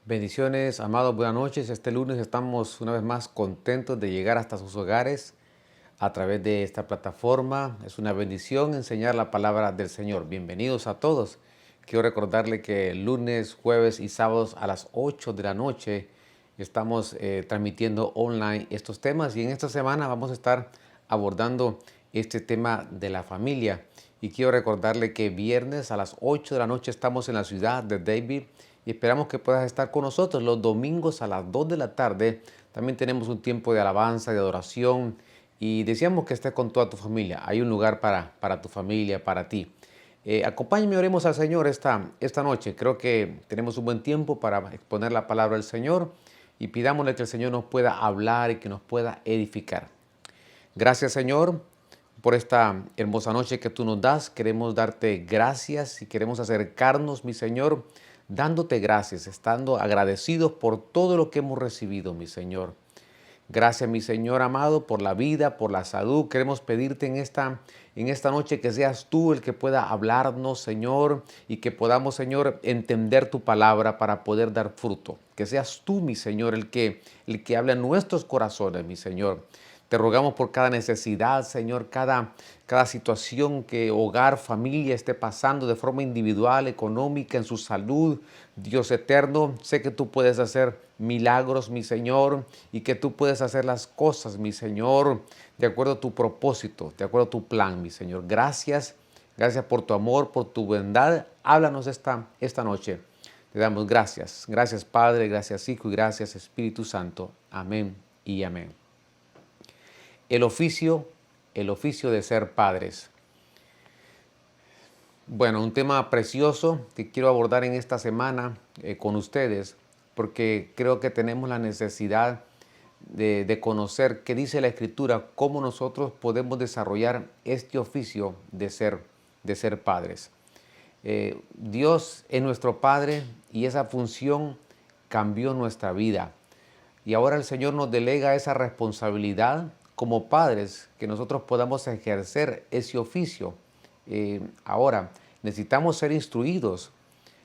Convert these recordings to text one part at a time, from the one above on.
Bendiciones, amados, buenas noches. Este lunes estamos una vez más contentos de llegar hasta sus hogares a través de esta plataforma. Es una bendición enseñar la palabra del Señor. Bienvenidos a todos. Quiero recordarle que lunes, jueves y sábados a las 8 de la noche estamos transmitiendo online estos temas, y en esta semana vamos a estar abordando este tema de la familia. Y quiero recordarle que viernes a las 8 de la noche estamos en la ciudad de David, y esperamos que puedas estar con nosotros. Los domingos a las 2 de la tarde también tenemos un tiempo de alabanza, de adoración, y deseamos que estés con toda tu familia. Hay un lugar para tu familia, para ti. Acompáñenme, oremos al Señor esta noche. Creo que tenemos un buen tiempo para exponer la palabra del Señor, y pidámosle que el Señor nos pueda hablar y que nos pueda edificar. Gracias, Señor, por esta hermosa noche que tú nos das. Queremos darte gracias y queremos acercarnos, mi Señor, dándote gracias, estando agradecidos por todo lo que hemos recibido, mi Señor. Gracias, mi Señor amado, por la vida, por la salud. Queremos pedirte en esta noche que seas tú el que pueda hablarnos, Señor, y que podamos, Señor, entender tu palabra para poder dar fruto. Que seas tú, mi Señor, el que habla en nuestros corazones, mi Señor. Te rogamos por cada necesidad, Señor, cada situación que hogar, familia esté pasando de forma individual, económica, en su salud. Dios eterno, sé que tú puedes hacer milagros, mi Señor, y que tú puedes hacer las cosas, mi Señor, de acuerdo a tu propósito, de acuerdo a tu plan, mi Señor. Gracias, gracias por tu amor, por tu bondad. Háblanos esta noche. Te damos gracias. Gracias, Padre, gracias, Hijo, y gracias, Espíritu Santo. Amén y amén. El oficio de ser padres. Bueno, un tema precioso que quiero abordar en esta semana con ustedes, porque creo que tenemos la necesidad de conocer qué dice la Escritura, cómo nosotros podemos desarrollar este oficio de ser padres. Dios es nuestro Padre, y esa función cambió nuestra vida. Y ahora el Señor nos delega esa responsabilidad como padres, que nosotros podamos ejercer ese oficio. Ahora, necesitamos ser instruidos,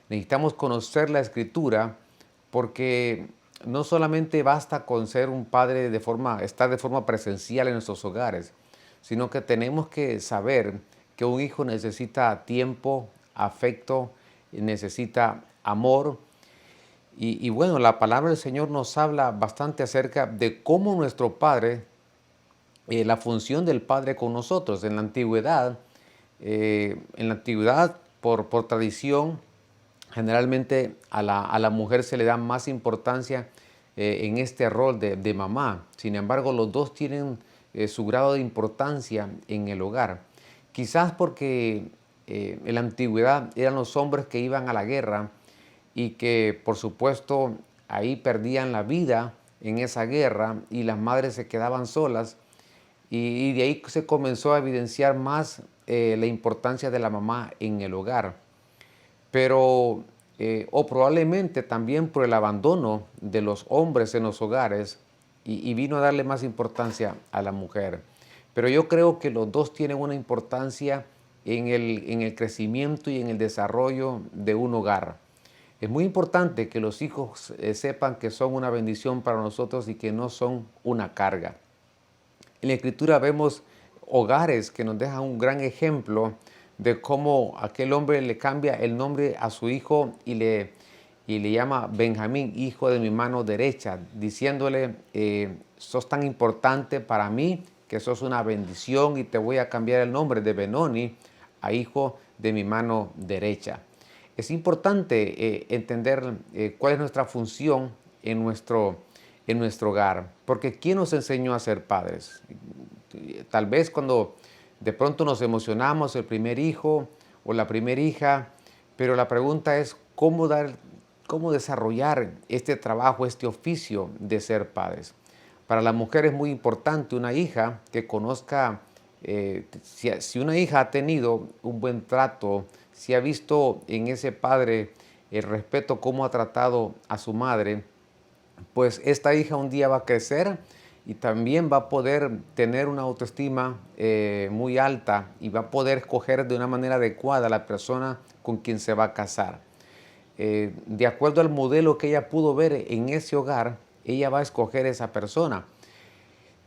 necesitamos conocer la Escritura, porque no solamente basta con ser un padre estar de forma presencial en nuestros hogares, sino que tenemos que saber que un hijo necesita tiempo, afecto, necesita amor. Y bueno, la palabra del Señor nos habla bastante acerca de cómo nuestro Padre, la función del Padre con nosotros. En la antigüedad, por tradición, generalmente a la mujer se le da más importancia en este rol de mamá. Sin embargo, los dos tienen su grado de importancia en el hogar. Quizás porque en la antigüedad eran los hombres que iban a la guerra, y que por supuesto ahí perdían la vida en esa guerra, y las madres se quedaban solas, y de ahí se comenzó a evidenciar más la importancia de la mamá en el hogar. Pero, o probablemente también por el abandono de los hombres en los hogares, y vino a darle más importancia a la mujer. Pero yo creo que los dos tienen una importancia en el crecimiento y en el desarrollo de un hogar. Es muy importante que los hijos sepan que son una bendición para nosotros y que no son una carga. En la Escritura vemos hogares que nos dejan un gran ejemplo de cómo aquel hombre le cambia el nombre a su hijo y le llama Benjamín, hijo de mi mano derecha, diciéndole, sos tan importante para mí que sos una bendición, y te voy a cambiar el nombre de Benoni a hijo de mi mano derecha. Es importante entender cuál es nuestra función en nuestro hogar, porque ¿quién nos enseñó a ser padres? Tal vez cuando de pronto nos emocionamos el primer hijo o la primera hija, pero la pregunta es cómo desarrollar este trabajo, este oficio de ser padres. Para la mujer es muy importante una hija que conozca, si una hija ha tenido un buen trato, si ha visto en ese padre el respeto, cómo ha tratado a su madre, pues esta hija un día va a crecer y también va a poder tener una autoestima muy alta y va a poder escoger de una manera adecuada a la persona con quien se va a casar. De acuerdo al modelo que ella pudo ver en ese hogar, ella va a escoger esa persona.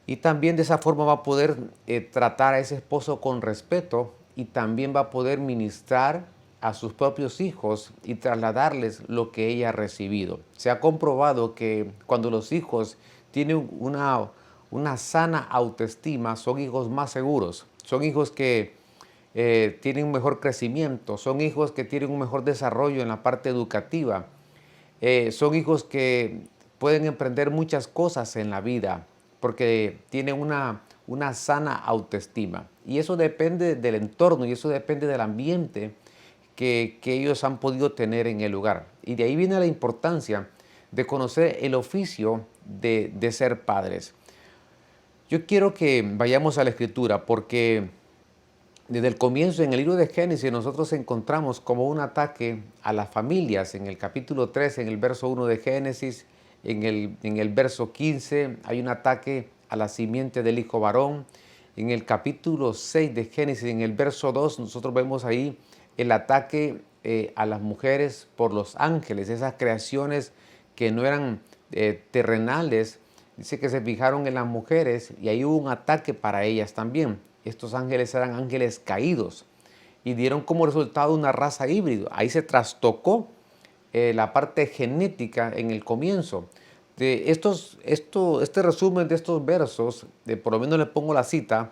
Y también de esa forma va a poder tratar a ese esposo con respeto y también va a poder ministrar a sus propios hijos y trasladarles lo que ella ha recibido. Se ha comprobado que cuando los hijos tienen una sana autoestima, son hijos más seguros, son hijos que tienen un mejor crecimiento, son hijos que tienen un mejor desarrollo en la parte educativa, son hijos que pueden emprender muchas cosas en la vida porque tienen una sana autoestima. Y eso depende del entorno y eso depende del ambiente que ellos han podido tener en el lugar. Y de ahí viene la importancia de conocer el oficio de ser padres. Yo quiero que vayamos a la Escritura porque desde el comienzo, en el libro de Génesis, nosotros encontramos como un ataque a las familias. En el capítulo 3, en el verso 1 de Génesis, en el verso 15, hay un ataque a la simiente del hijo varón. En el capítulo 6 de Génesis, en el verso 2, nosotros vemos ahí el ataque a las mujeres por los ángeles, esas creaciones que no eran terrenales. Dice que se fijaron en las mujeres y ahí hubo un ataque para ellas también. Estos ángeles eran ángeles caídos y dieron como resultado una raza híbrida. Ahí se trastocó la parte genética en el comienzo. Este resumen de estos versos, por lo menos le pongo la cita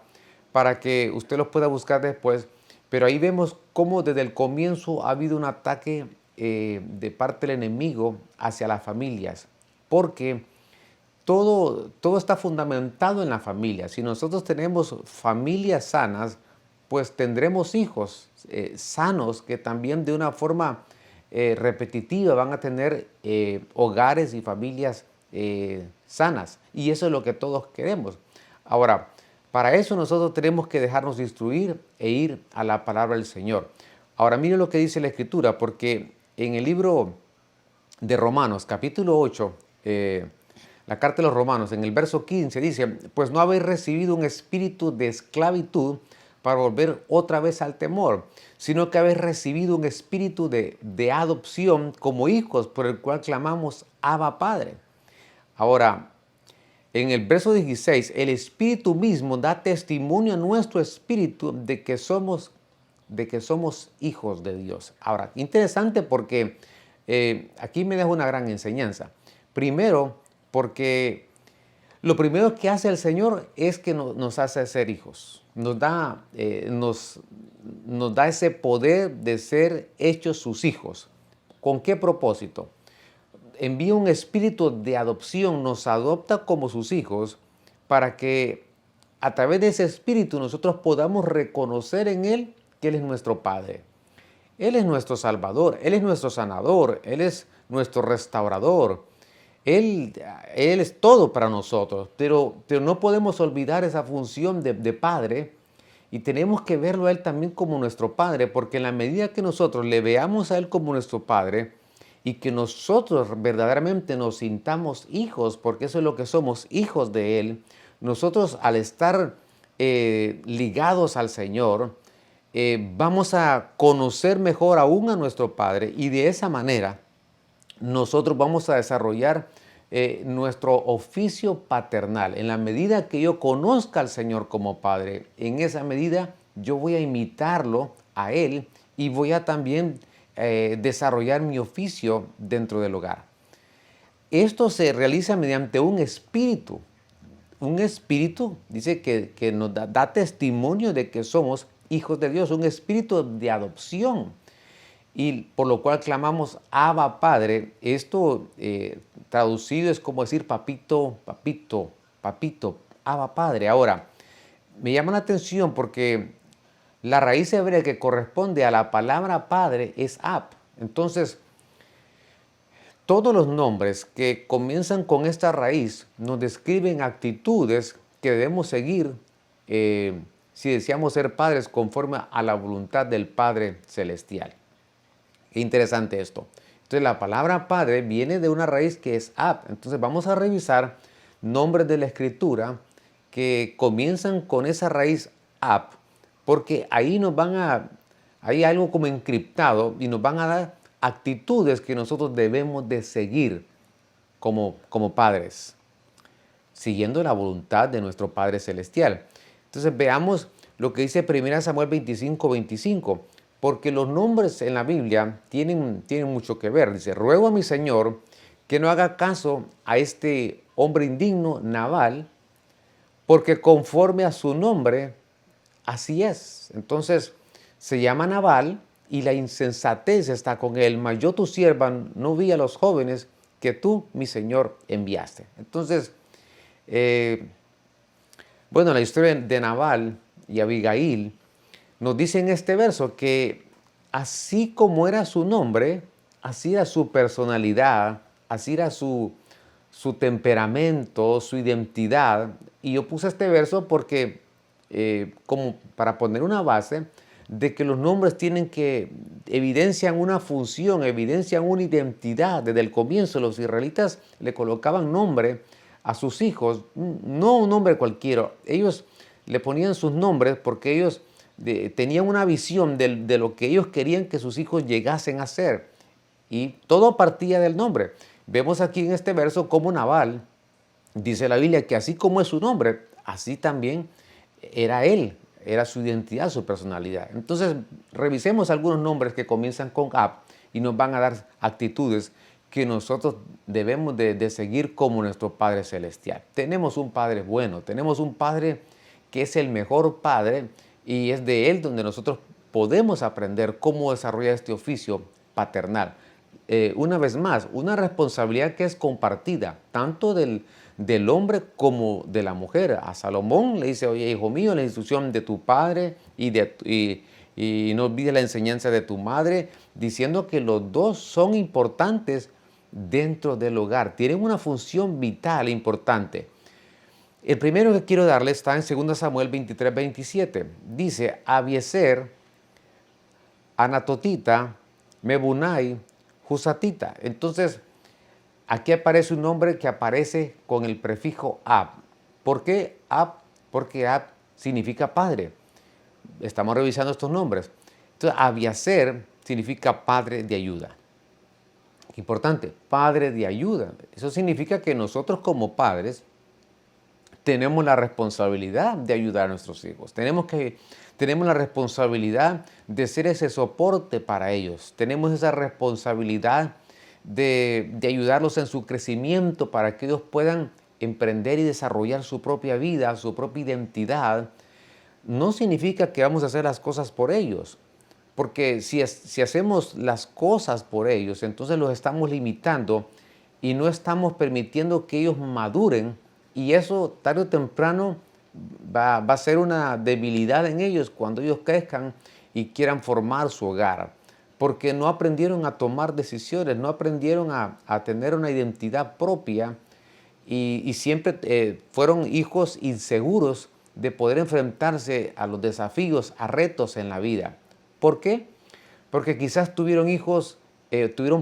para que usted los pueda buscar después, pero ahí vemos cómo desde el comienzo ha habido un ataque de parte del enemigo hacia las familias, porque todo está fundamentado en la familia. Si nosotros tenemos familias sanas, pues tendremos hijos sanos que también de una forma repetitiva van a tener hogares y familias sanas. Y eso es lo que todos queremos. Ahora, para eso nosotros tenemos que dejarnos instruir e ir a la palabra del Señor. Ahora, mire lo que dice la Escritura, porque en el libro de Romanos, capítulo 8, la carta de los Romanos, en el verso 15 dice, pues no habéis recibido un espíritu de esclavitud para volver otra vez al temor, sino que habéis recibido un espíritu de adopción como hijos, por el cual clamamos Abba Padre. Ahora, en el verso 16, el Espíritu mismo da testimonio a nuestro espíritu de que somos hijos de Dios. Ahora, interesante porque aquí me deja una gran enseñanza. Primero, porque lo primero que hace el Señor es que nos hace ser hijos. Nos da ese poder de ser hechos sus hijos. ¿Con qué propósito? Envía un espíritu de adopción, nos adopta como sus hijos para que a través de ese espíritu nosotros podamos reconocer en Él que Él es nuestro Padre. Él es nuestro Salvador, Él es nuestro sanador, Él es nuestro restaurador. Él es todo para nosotros, pero no podemos olvidar esa función de Padre y tenemos que verlo a Él también como nuestro Padre, porque en la medida que nosotros le veamos a Él como nuestro Padre y que nosotros verdaderamente nos sintamos hijos, porque eso es lo que somos, hijos de Él, nosotros al estar ligados al Señor, vamos a conocer mejor aún a nuestro Padre y de esa manera nosotros vamos a desarrollar nuestro oficio paternal. En la medida que yo conozca al Señor como Padre, en esa medida yo voy a imitarlo a Él y voy a también desarrollar mi oficio dentro del hogar. Esto se realiza mediante un espíritu. Un espíritu, dice que nos da testimonio de que somos hijos de Dios, un espíritu de adopción. Y por lo cual clamamos Abba Padre. Esto traducido es como decir papito, papito, papito, Abba Padre. Ahora, me llama la atención porque la raíz hebrea que corresponde a la palabra Padre es Ab. Entonces, Todos los nombres que comienzan con esta raíz nos describen actitudes que debemos seguir si deseamos ser padres conforme a la voluntad del Padre Celestial. Qué interesante esto. Entonces la palabra padre viene de una raíz que es ab. Entonces vamos a revisar nombres de la Escritura que comienzan con esa raíz ab, porque ahí hay algo como encriptado y nos van a dar actitudes que nosotros debemos de seguir como padres, siguiendo la voluntad de nuestro Padre Celestial. Entonces veamos lo que dice 1 Samuel 25:25, porque los nombres en la Biblia tienen mucho que ver. Dice, ruego a mi Señor que no haga caso a este hombre indigno, Nabal, porque conforme a su nombre, así es. Entonces, se llama Nabal y la insensatez está con él. Mas yo, tu sierva, no vi a los jóvenes que tú, mi Señor, enviaste. Entonces, bueno, la historia de Nabal y Abigail nos dice en este verso que así como era su nombre, así era su personalidad, así era su temperamento, su identidad. Y yo puse este verso porque, como para poner una base de que los nombres evidencian una función, evidencian una identidad. Desde el comienzo los israelitas le colocaban nombre a sus hijos, no un nombre cualquiera. Ellos le ponían sus nombres porque ellos tenían una visión de lo que ellos querían que sus hijos llegasen a ser. Y todo partía del nombre. Vemos aquí en este verso cómo Nabal, dice la Biblia, que así como es su nombre, así también era él, era su identidad, su personalidad. Entonces, revisemos algunos nombres que comienzan con Ab y nos van a dar actitudes que nosotros debemos de seguir como nuestro Padre Celestial. Tenemos un Padre bueno, tenemos un Padre que es el mejor Padre y es de Él donde nosotros podemos aprender cómo desarrollar este oficio paternal. Una vez más, una responsabilidad que es compartida, tanto del hombre como de la mujer. A Salomón le dice, oye, hijo mío, la instrucción de tu padre y no olvides la enseñanza de tu madre, diciendo que los dos son importantes dentro del hogar, tienen una función vital importante. El primero que quiero darle está en 2 Samuel 23:27. Dice, Abiezer, Anatotita, Mebunai, Husatita. Entonces, aquí aparece un nombre que aparece con el prefijo ab. ¿Por qué ab? Porque ab significa padre. Estamos revisando estos nombres. Entonces, Abiezer significa padre de ayuda. Importante, padre de ayuda. Eso significa que nosotros como padres tenemos la responsabilidad de ayudar a nuestros hijos. Tenemos la responsabilidad de ser ese soporte para ellos. Tenemos esa responsabilidad de ayudarlos en su crecimiento para que ellos puedan emprender y desarrollar su propia vida, su propia identidad. No significa que vamos a hacer las cosas por ellos, porque si hacemos las cosas por ellos, entonces los estamos limitando y no estamos permitiendo que ellos maduren, y eso tarde o temprano va a ser una debilidad en ellos cuando ellos crezcan y quieran formar su hogar, porque no aprendieron a tomar decisiones, no aprendieron a tener una identidad propia y siempre fueron hijos inseguros de poder enfrentarse a los desafíos, a retos en la vida. ¿Por qué? Porque quizás tuvieron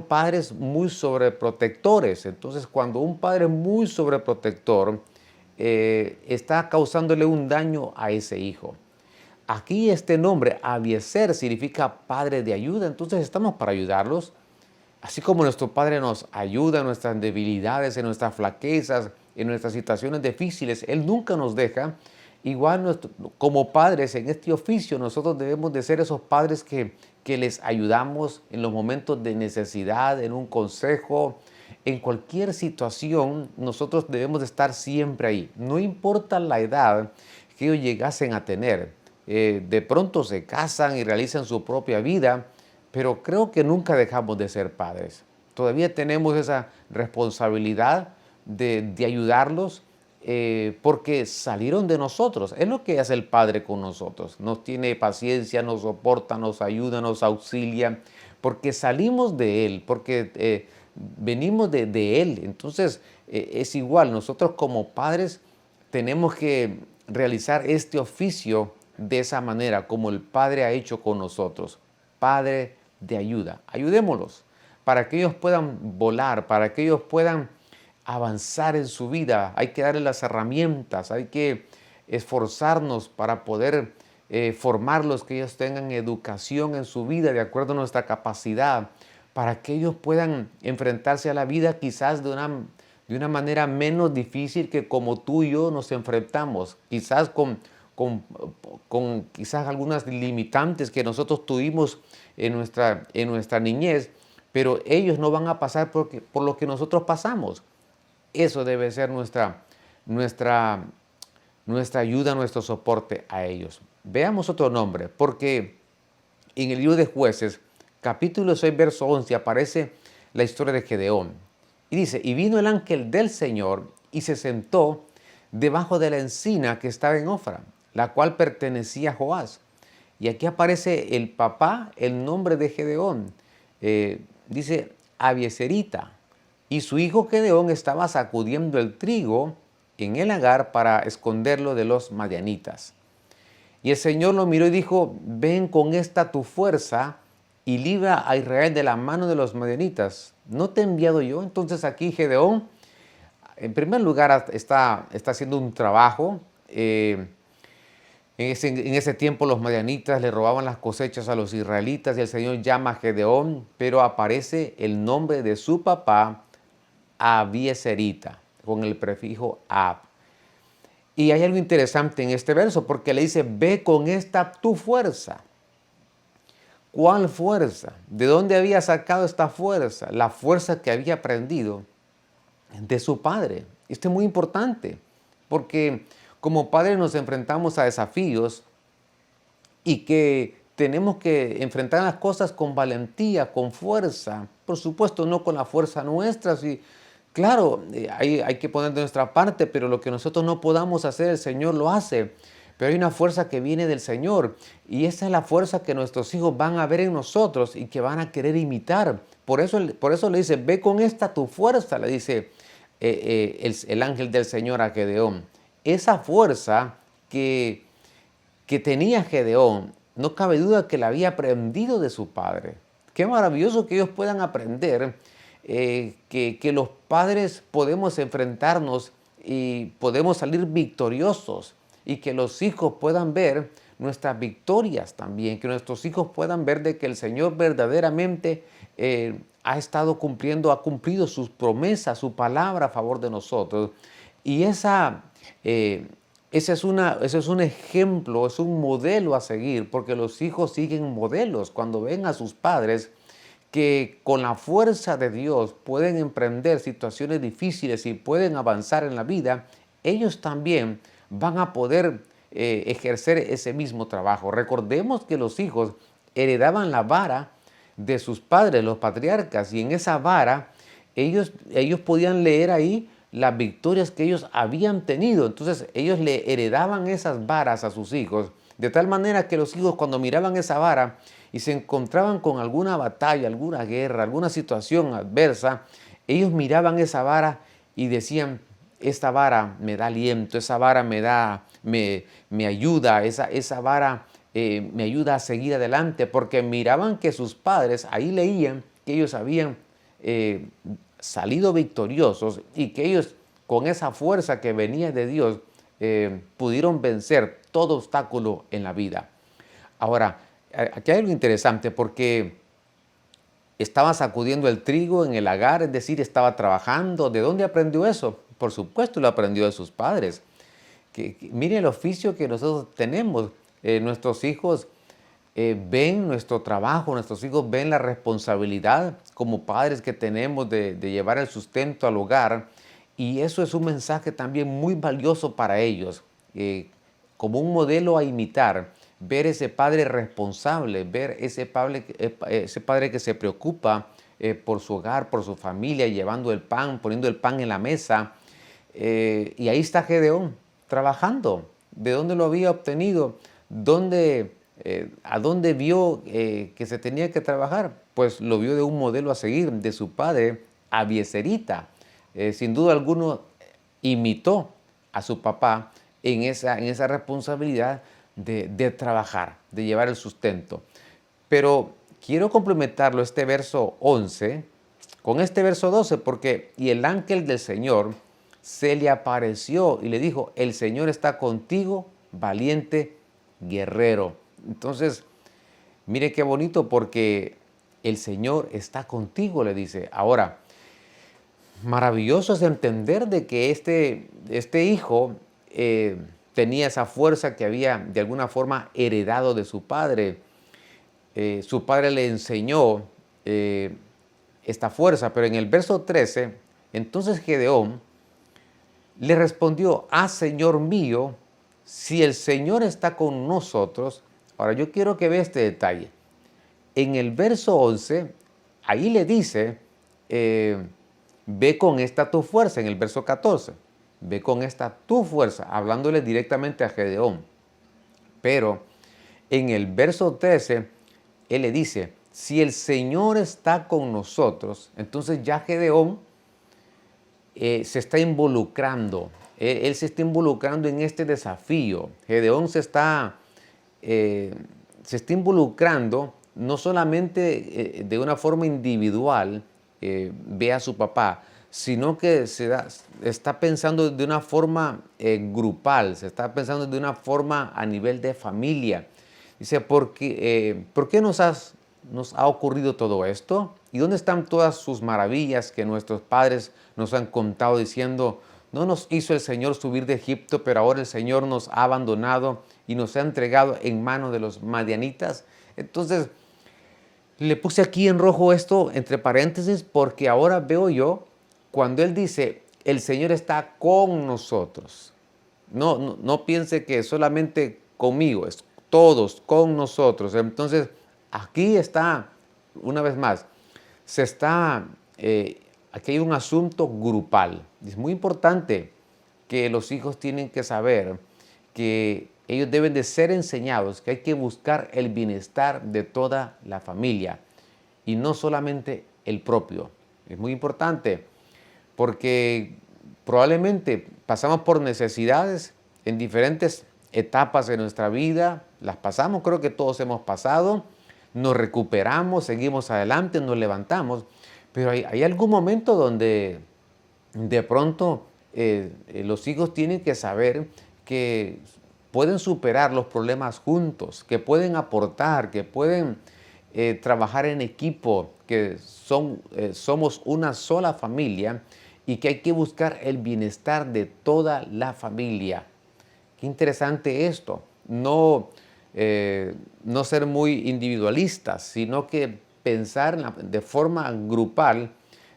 padres muy sobreprotectores. Entonces, cuando un padre es muy sobreprotector, está causándole un daño a ese hijo. Aquí este nombre, Abiezer, significa padre de ayuda. Entonces estamos para ayudarlos. Así como nuestro Padre nos ayuda en nuestras debilidades, en nuestras flaquezas, en nuestras situaciones difíciles, Él nunca nos deja. Igual como padres en este oficio, nosotros debemos de ser esos padres que les ayudamos en los momentos de necesidad, en un consejo, en cualquier situación. Nosotros debemos de estar siempre ahí. No importa la edad que ellos llegasen a tener. De pronto se casan y realizan su propia vida, pero creo que nunca dejamos de ser padres. Todavía tenemos esa responsabilidad de ayudarlos porque salieron de nosotros. Es lo que hace el Padre con nosotros. Nos tiene paciencia, nos soporta, nos ayuda, nos auxilia, porque salimos de Él, porque venimos de Él. Entonces, es igual, nosotros como padres tenemos que realizar este oficio de esa manera, como el Padre ha hecho con nosotros. Padre de ayuda. Ayudémoslos para que ellos puedan volar, para que ellos puedan avanzar en su vida. Hay que darles las herramientas, hay que esforzarnos para poder formarlos, que ellos tengan educación en su vida de acuerdo a nuestra capacidad, para que ellos puedan enfrentarse a la vida quizás de una manera menos difícil que como tú y yo nos enfrentamos, quizás con, con quizás algunas limitantes que nosotros tuvimos en nuestra niñez, pero ellos no van a pasar por lo que nosotros pasamos. Eso debe ser nuestra, nuestra ayuda, nuestro soporte a ellos. Veamos otro nombre, porque en el libro de Jueces, capítulo 6, verso 11, aparece la historia de Gedeón. Y dice, y vino el ángel del Señor y se sentó debajo de la encina que estaba en Ofra, la cual pertenecía a Joás. Y aquí aparece el papá, el nombre de Gedeón. Dice Abieserita. Y su hijo Gedeón estaba sacudiendo el trigo en el lagar para esconderlo de los madianitas. Y el Señor lo miró y dijo, ven con esta tu fuerza y libra a Israel de la mano de los madianitas. ¿No te he enviado yo? Entonces aquí Gedeón, en primer lugar, está haciendo un trabajo. En ese tiempo los madianitas le robaban las cosechas a los israelitas y el Señor llama a Gedeón, pero aparece el nombre de su papá, Abieserita, con el prefijo Ab. Y hay algo interesante en este verso porque le dice, ve con esta tu fuerza. ¿Cuál fuerza? ¿De dónde había sacado esta fuerza? La fuerza que había aprendido de su padre. Esto es muy importante porque como padres nos enfrentamos a desafíos y que tenemos que enfrentar las cosas con valentía, con fuerza. Por supuesto, no con la fuerza nuestra. Claro, hay que poner de nuestra parte, pero lo que nosotros no podamos hacer, el Señor lo hace. Pero hay una fuerza que viene del Señor y esa es la fuerza que nuestros hijos van a ver en nosotros y que van a querer imitar. Por eso le dice, ve con esta tu fuerza, le dice el ángel del Señor a Gedeón. Esa fuerza que tenía Gedeón, no cabe duda que la había aprendido de su padre. Qué maravilloso que ellos puedan aprender que los padres podemos enfrentarnos y podemos salir victoriosos y que los hijos puedan ver nuestras victorias también, que nuestros hijos puedan ver de que el Señor verdaderamente ha estado cumpliendo, ha cumplido sus promesas, su palabra a favor de nosotros. Y ese es un ejemplo, es un modelo a seguir, porque los hijos siguen modelos cuando ven a sus padres que con la fuerza de Dios pueden emprender situaciones difíciles y pueden avanzar en la vida. Ellos también van a poder ejercer ese mismo trabajo. Recordemos que los hijos heredaban la vara de sus padres, los patriarcas, y en esa vara ellos podían leer ahí las victorias que ellos habían tenido. Entonces ellos le heredaban esas varas a sus hijos, de tal manera que los hijos cuando miraban esa vara y se encontraban con alguna batalla, alguna guerra, alguna situación adversa, ellos miraban esa vara y decían, esta vara me da aliento, esa vara me ayuda, esa vara me ayuda a seguir adelante, porque miraban que sus padres, ahí leían que ellos habían salido victoriosos y que ellos con esa fuerza que venía de Dios pudieron vencer todo obstáculo en la vida. Ahora, aquí hay algo interesante porque estaba sacudiendo el trigo en el lagar, es decir, estaba trabajando. ¿De dónde aprendió eso? Por supuesto, lo aprendió de sus padres. Mire el oficio que nosotros tenemos. Nuestros hijos ven nuestro trabajo, nuestros hijos ven la responsabilidad como padres que tenemos de llevar el sustento al hogar. Y eso es un mensaje también muy valioso para ellos, como un modelo a imitar. Ver ese padre responsable, ver ese padre que se preocupa por su hogar, por su familia, llevando el pan, poniendo el pan en la mesa. Y ahí está Gedeón, trabajando. ¿De dónde lo había obtenido? ¿A dónde vio que se tenía que trabajar? Pues lo vio de un modelo a seguir, de su padre, Abieserita. Sin duda alguno imitó a su papá en esa responsabilidad de trabajar, de llevar el sustento. Pero quiero complementarlo este verso 11 con este verso 12 porque y el ángel del Señor se le apareció y le dijo, el Señor está contigo, valiente guerrero. Entonces, mire qué bonito porque el Señor está contigo, le dice. Ahora, maravilloso es entender de que este hijo tenía esa fuerza que había de alguna forma heredado de su padre. Su padre le enseñó esta fuerza, pero en el verso 13, entonces Gedeón le respondió, Señor mío, si el Señor está con nosotros. Ahora yo quiero que vea este detalle. En el verso 11, ahí le dice, ve con esta tu fuerza, en el verso 14, ve con esta tu fuerza, hablándole directamente a Gedeón. Pero en el verso 13, él le dice, si el Señor está con nosotros, entonces ya Gedeón se está involucrando, él se está involucrando en este desafío. Gedeón se está involucrando no solamente de una forma individual, ve a su papá, sino que está pensando de una forma grupal, se está pensando de una forma a nivel de familia. Dice, ¿por qué nos ha ocurrido todo esto? ¿Y dónde están todas sus maravillas que nuestros padres nos han contado diciendo, no nos hizo el Señor subir de Egipto, pero ahora el Señor nos ha abandonado y nos ha entregado en manos de los madianitas? Entonces, le puse aquí en rojo esto entre paréntesis porque ahora veo yo cuando él dice, el Señor está con nosotros. No piense que solamente conmigo, es todos con nosotros. Entonces, aquí está, una vez más, aquí hay un asunto grupal. Es muy importante que los hijos tienen que saber que ellos deben de ser enseñados, que hay que buscar el bienestar de toda la familia y no solamente el propio. Es muy importante porque probablemente pasamos por necesidades en diferentes etapas de nuestra vida, las pasamos, creo que todos hemos pasado, nos recuperamos, seguimos adelante, nos levantamos, pero hay algún momento donde de pronto los hijos tienen que saber que pueden superar los problemas juntos, que pueden aportar, que pueden trabajar en equipo, que somos una sola familia y que hay que buscar el bienestar de toda la familia. Qué interesante esto, no ser muy individualistas, sino que pensar de forma grupal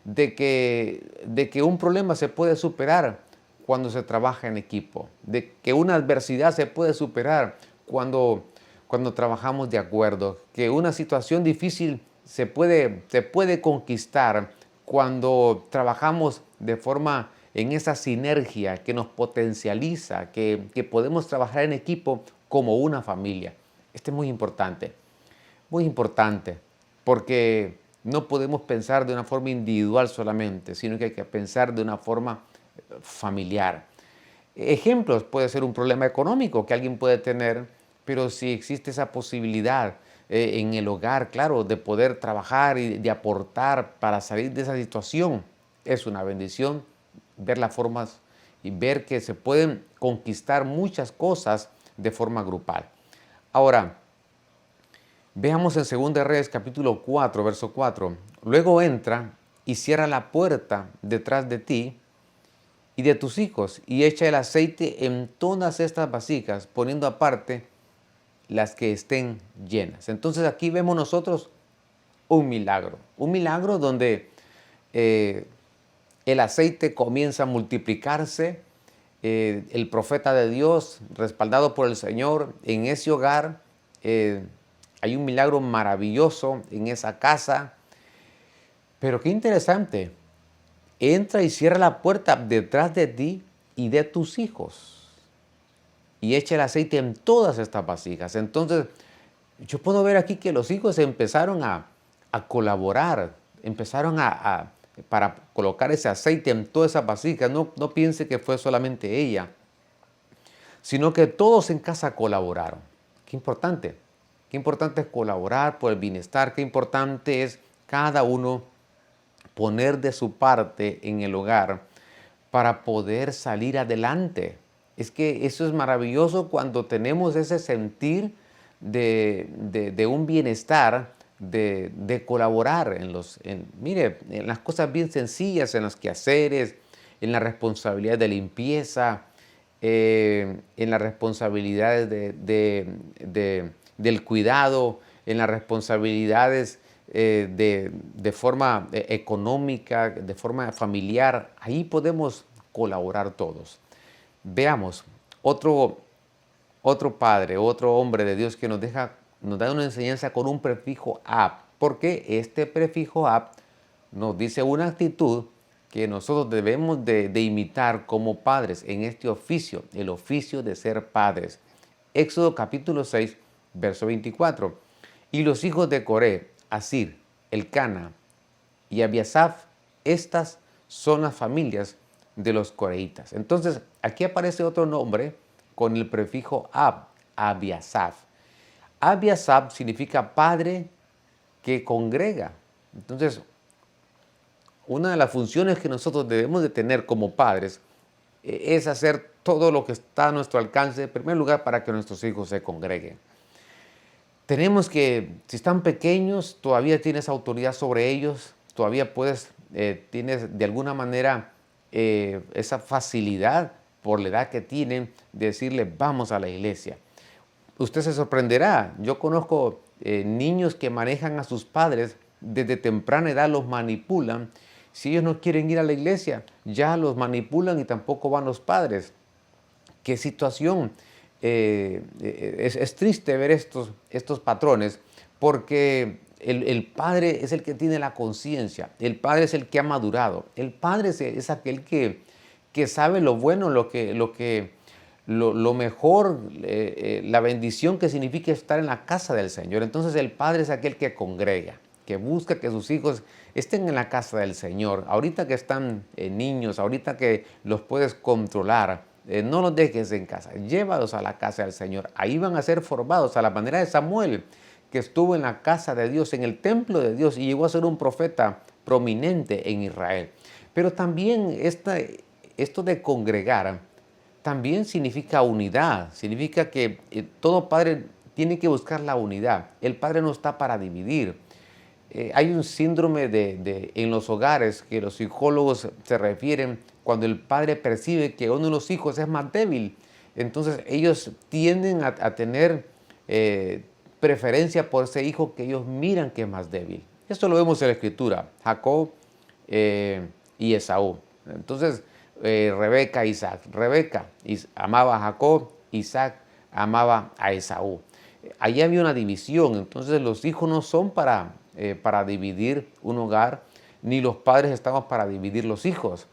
de que un problema se puede superar cuando se trabaja en equipo, de que una adversidad se puede superar cuando trabajamos de acuerdo, que una situación difícil se puede conquistar cuando trabajamos de forma en esa sinergia que nos potencializa, que podemos trabajar en equipo como una familia. Esto es muy importante, porque no podemos pensar de una forma individual solamente, sino que hay que pensar de una forma familiar. Ejemplos, puede ser un problema económico que alguien puede tener, pero si existe esa posibilidad en el hogar, claro, de poder trabajar y de aportar para salir de esa situación, es una bendición ver las formas y ver que se pueden conquistar muchas cosas de forma grupal. Ahora, veamos en 2 Reyes capítulo 4, verso 4. Luego entra y cierra la puerta detrás de ti y de tus hijos y echa el aceite en todas estas vasijas, poniendo aparte las que estén llenas. Entonces aquí vemos nosotros un milagro donde el aceite comienza a multiplicarse, el profeta de Dios, respaldado por el Señor, en ese hogar hay un milagro maravilloso en esa casa. Pero qué interesante, entra y cierra la puerta detrás de ti y de tus hijos y echa el aceite en todas estas vasijas. Entonces, yo puedo ver aquí que los hijos empezaron a colaborar, empezaron a para colocar ese aceite en toda esa vasija. No piense que fue solamente ella, sino que todos en casa colaboraron. Qué importante. Qué importante es colaborar por el bienestar. Qué importante es cada uno poner de su parte en el hogar para poder salir adelante. Es que eso es maravilloso cuando tenemos ese sentir de un bienestar, de colaborar mire, en las cosas bien sencillas, en los quehaceres, en la responsabilidad de limpieza, en las responsabilidades del cuidado, en las responsabilidades de forma económica, de forma familiar. Ahí podemos colaborar todos. Veamos, otro padre, otro hombre de Dios que nos da una enseñanza con un prefijo ab, porque este prefijo ab nos dice una actitud que nosotros debemos de imitar como padres en este oficio, el oficio de ser padres. Éxodo capítulo 6, verso 24. Y los hijos de Coré, Asir, Elcana y Abiasaf, estas son las familias de los coreitas. Entonces, aquí aparece otro nombre con el prefijo ab, Abiasaf. Abiasaf significa padre que congrega. Entonces, una de las funciones que nosotros debemos de tener como padres es hacer todo lo que está a nuestro alcance, en primer lugar, para que nuestros hijos se congreguen. Tenemos que, si están pequeños, todavía tienes autoridad sobre ellos, todavía tienes de alguna manera esa facilidad por la edad que tienen de decirle vamos a la iglesia. Usted se sorprenderá, yo conozco niños que manejan a sus padres desde temprana edad, los manipulan. Si ellos no quieren ir a la iglesia, ya los manipulan y tampoco van los padres. ¿Qué situación? Es triste ver estos patrones porque el padre es el que tiene la conciencia, el padre es el que ha madurado, el padre es aquel que sabe lo bueno, lo mejor, la bendición que significa estar en la casa del Señor. Entonces el padre es aquel que congrega, que busca que sus hijos estén en la casa del Señor. Ahorita que están niños, ahorita que los puedes controlar, no los dejes en casa, llévalos a la casa del Señor. Ahí van a ser formados a la manera de Samuel, que estuvo en la casa de Dios, en el templo de Dios, y llegó a ser un profeta prominente en Israel. Pero también esto de congregar también significa unidad, significa que todo padre tiene que buscar la unidad. El padre no está para dividir. Hay un síndrome en los hogares que los psicólogos se refieren cuando el padre percibe que uno de los hijos es más débil. Entonces ellos tienden a tener preferencia por ese hijo que ellos miran que es más débil. Esto lo vemos en la Escritura, Jacob y Esaú. Entonces Rebeca e Isaac. Rebeca amaba a Jacob, Isaac amaba a Esaú. Allí había una división, entonces los hijos no son para dividir un hogar, ni los padres estamos para dividir los hijos.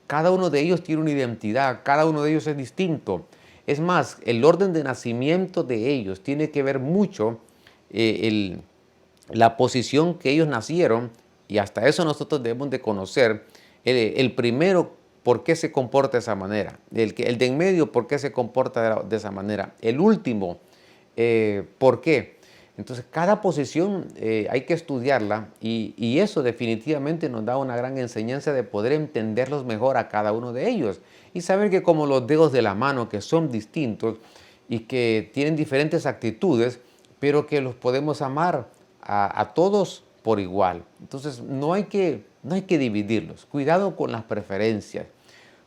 Cada uno de ellos tiene una identidad, cada uno de ellos es distinto. Es más, el orden de nacimiento de ellos tiene que ver mucho la posición que ellos nacieron, y hasta eso nosotros debemos de conocer el primero, por qué se comporta de esa manera, el de en medio, por qué se comporta de esa manera, el último, por qué. Entonces, cada posición hay que estudiarla y eso definitivamente nos da una gran enseñanza de poder entenderlos mejor a cada uno de ellos y saber que como los dedos de la mano, que son distintos y que tienen diferentes actitudes, pero que los podemos amar a todos por igual. Entonces, no hay que dividirlos. Cuidado con las preferencias.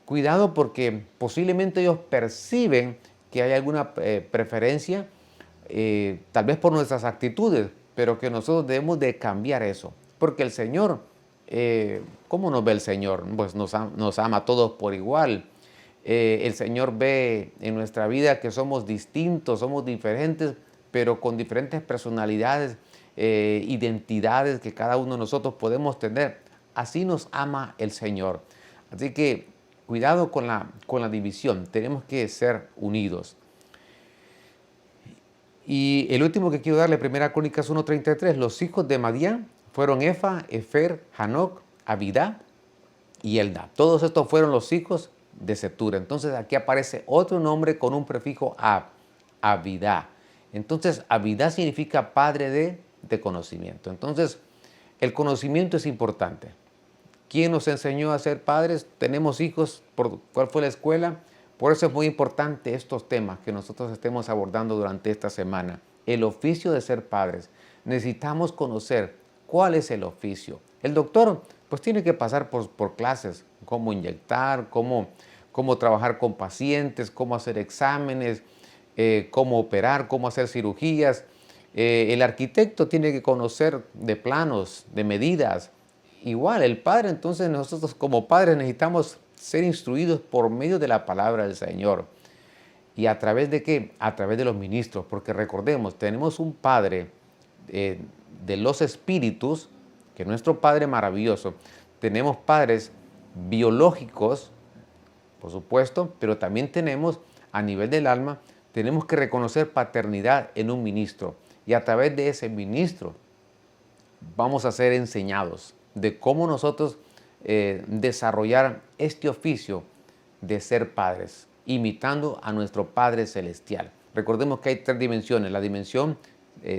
Cuidado porque posiblemente ellos perciben que hay alguna preferencia, tal vez por nuestras actitudes, pero que nosotros debemos de cambiar eso. Porque el Señor, ¿cómo nos ve el Señor? Pues nos ama a todos por igual. El Señor ve en nuestra vida que somos distintos, somos diferentes, pero con diferentes personalidades, identidades que cada uno de nosotros podemos tener. Así nos ama el Señor. Así que cuidado con la división, tenemos que ser unidos. Y el último que quiero darle, 1 Crónicas 1:33, los hijos de Madián fueron Efa, Efer, Hanoc, Abidá y Eldad. Todos estos fueron los hijos de Cetura. Entonces aquí aparece otro nombre con un prefijo ab, Abidá. Entonces Abidá significa padre de conocimiento. Entonces el conocimiento es importante. ¿Quién nos enseñó a ser padres? Tenemos hijos. ¿Cuál fue la escuela? Por eso es muy importante estos temas que nosotros estemos abordando durante esta semana. El oficio de ser padres. Necesitamos conocer cuál es el oficio. El doctor pues tiene que pasar por clases, cómo inyectar, cómo trabajar con pacientes, cómo hacer exámenes, cómo operar, cómo hacer cirugías. El arquitecto tiene que conocer de planos, de medidas. Igual, el Padre, entonces nosotros como padres necesitamos ser instruidos por medio de la palabra del Señor. ¿Y a través de qué? A través de los ministros, porque recordemos, tenemos un Padre de los espíritus, que es nuestro Padre maravilloso. Tenemos padres biológicos, por supuesto, pero también tenemos a nivel del alma, tenemos que reconocer paternidad en un ministro. Y a través de ese ministro vamos a ser enseñados de cómo nosotros desarrollar este oficio de ser padres, imitando a nuestro Padre Celestial. Recordemos que hay tres dimensiones, la dimensión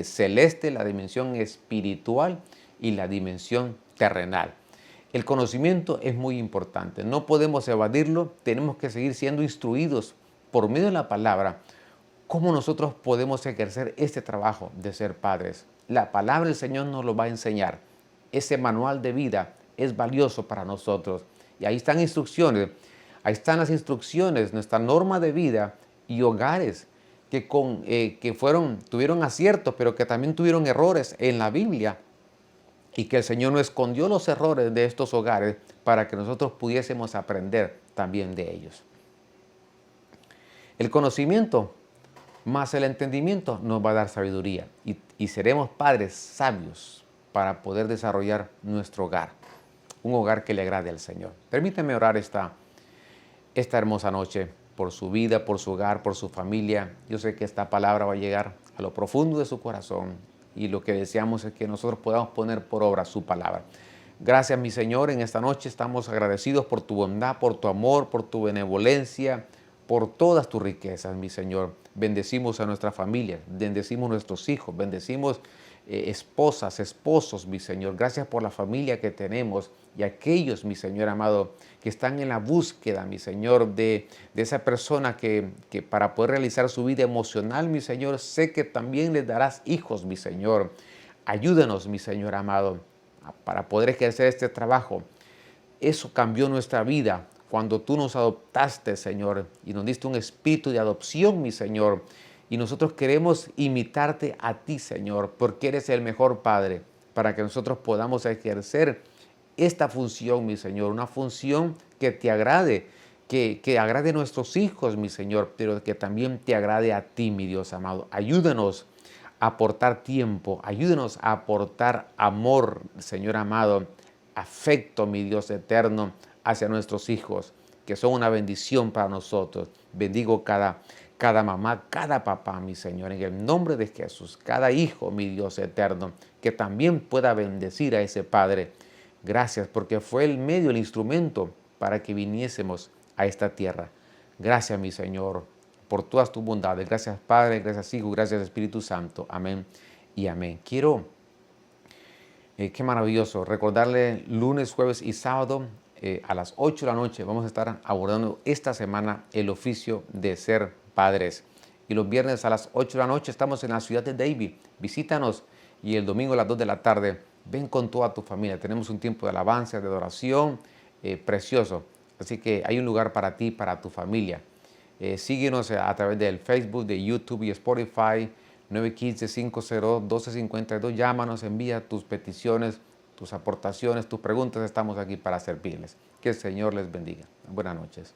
celeste, la dimensión espiritual y la dimensión terrenal. El conocimiento es muy importante, no podemos evadirlo, tenemos que seguir siendo instruidos por medio de la palabra cómo nosotros podemos ejercer este trabajo de ser padres. La palabra del Señor nos lo va a enseñar. Ese manual de vida es valioso para nosotros. Y ahí están instrucciones, ahí están las instrucciones, nuestra norma de vida y hogares que tuvieron aciertos, pero que también tuvieron errores en la Biblia. Y que el Señor no escondió los errores de estos hogares para que nosotros pudiésemos aprender también de ellos. El conocimiento más el entendimiento nos va a dar sabiduría y seremos padres sabios para poder desarrollar nuestro hogar, un hogar que le agrade al Señor. Permítame orar esta hermosa noche por su vida, por su hogar, por su familia. Yo sé que esta palabra va a llegar a lo profundo de su corazón y lo que deseamos es que nosotros podamos poner por obra su palabra. Gracias, mi Señor, en esta noche estamos agradecidos por tu bondad, por tu amor, por tu benevolencia, por todas tus riquezas, mi Señor. Bendecimos a nuestra familia, bendecimos a nuestros hijos, bendecimos esposas, esposos, mi Señor. Gracias por la familia que tenemos y aquellos, mi Señor amado, que están en la búsqueda, mi Señor, de esa persona que para poder realizar su vida emocional, mi Señor, sé que también les darás hijos, mi Señor. Ayúdanos, mi Señor amado, para poder ejercer este trabajo. Eso cambió nuestra vida cuando tú nos adoptaste, Señor, y nos diste un espíritu de adopción, mi Señor. Y nosotros queremos imitarte a ti, Señor, porque eres el mejor Padre, para que nosotros podamos ejercer esta función, mi Señor, una función que te agrade, que agrade a nuestros hijos, mi Señor, pero que también te agrade a ti, mi Dios amado. Ayúdanos a aportar tiempo, ayúdanos a aportar amor, Señor amado, afecto, mi Dios eterno, hacia nuestros hijos, que son una bendición para nosotros. Bendigo cada mamá, cada papá, mi Señor, en el nombre de Jesús, cada hijo, mi Dios eterno, que también pueda bendecir a ese Padre. Gracias, porque fue el medio, el instrumento para que viniésemos a esta tierra. Gracias, mi Señor, por todas tus bondades. Gracias, Padre, gracias, Hijo, gracias, Espíritu Santo. Amén y amén. Quiero, qué maravilloso, recordarle lunes, jueves y sábado a las 8 de la noche vamos a estar abordando esta semana el oficio de ser padres. Y los viernes a las 8 de la noche estamos en la ciudad de Davie. Visítanos y el domingo a las 2 de la tarde ven con toda tu familia. Tenemos un tiempo de alabanza, de adoración precioso. Así que hay un lugar para ti, para tu familia. Síguenos a través del Facebook, de YouTube y Spotify. 915-502-1252. Llámanos, envía tus peticiones, tus aportaciones, tus preguntas. Estamos aquí para servirles. Que el Señor les bendiga. Buenas noches.